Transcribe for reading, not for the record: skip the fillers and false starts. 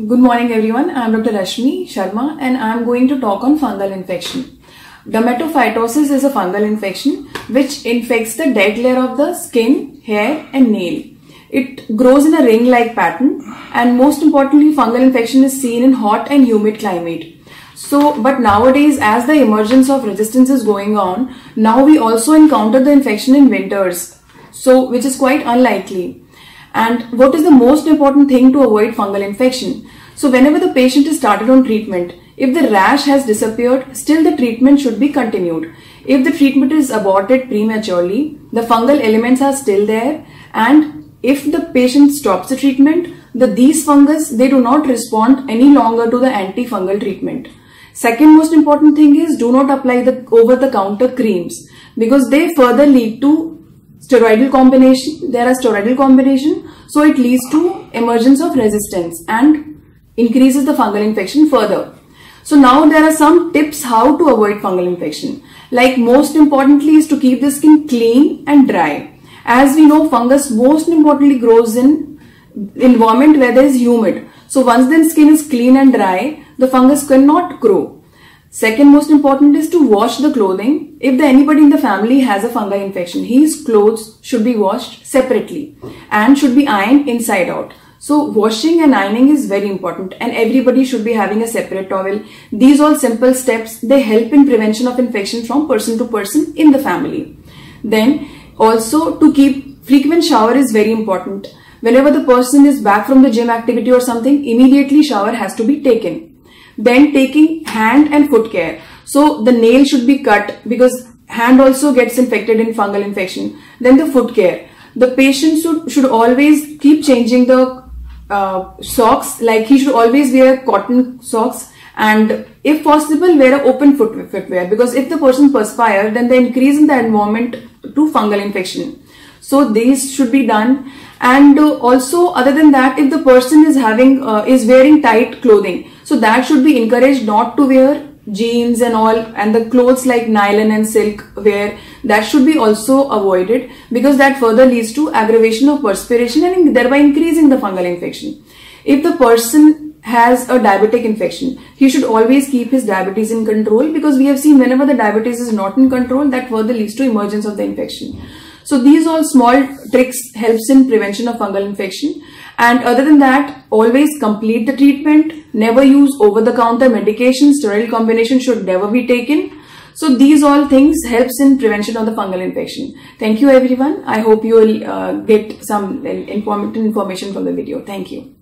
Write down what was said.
Good morning everyone, I am Dr. Rashmi Sharma and I am going to talk on fungal infection. Dermatophytosis is a fungal infection which infects the dead layer of the skin, hair and nail. It grows in a ring-like pattern and most importantly fungal infection is seen in hot and humid climate. But nowadays as the emergence of resistance is going on, now we also encounter the infection in winters, which is quite unlikely. And what is the most important thing to avoid fungal infection? So whenever the patient is started on treatment, if the rash has disappeared, still the treatment should be continued. If the treatment is aborted prematurely, the fungal elements are still there, and if the patient stops the treatment, these fungus, they do not respond any longer to the antifungal treatment. Second most important thing is do not apply the over-the-counter creams because they further lead to steroidal combination. There are steroidal combination, so it leads to emergence of resistance and increases the fungal infection further. So now there are some tips how to avoid fungal infection. Like most importantly is to keep the skin clean and dry. As we know, fungus most importantly grows in environment where there is humid. So once the skin is clean and dry, the fungus cannot grow. Second most important is to wash the clothing. If anybody in the family has a fungal infection, his clothes should be washed separately and should be ironed inside out. So washing and ironing is very important and everybody should be having a separate towel. These all simple steps, they help in prevention of infection from person to person in the family. Then also to keep frequent shower is very important. Whenever the person is back from the gym activity or something, immediately shower has to be taken. Then taking hand and foot care. So the nail should be cut because hand also gets infected in fungal infection. Then the foot care. The patient should always keep changing the socks, like he should always wear cotton socks and if possible wear an open footwear because if the person perspires then they increase in the environment to fungal infection. So these should be done. And also other than that, if the person is wearing tight clothing, so that should be encouraged not to wear jeans and all, and the clothes like nylon and silk wear, that should be also avoided because that further leads to aggravation of perspiration and thereby increasing the fungal infection. If the person has a diabetic infection, he should always keep his diabetes in control because we have seen whenever the diabetes is not in control, that further leads to emergence of the infection. So these all small tricks helps in prevention of fungal infection. And other than that, always complete the treatment, never use over-the-counter medication, steroidal combination should never be taken. So these all things helps in prevention of the fungal infection. Thank you everyone. I hope you will get some informative information from the video. Thank you.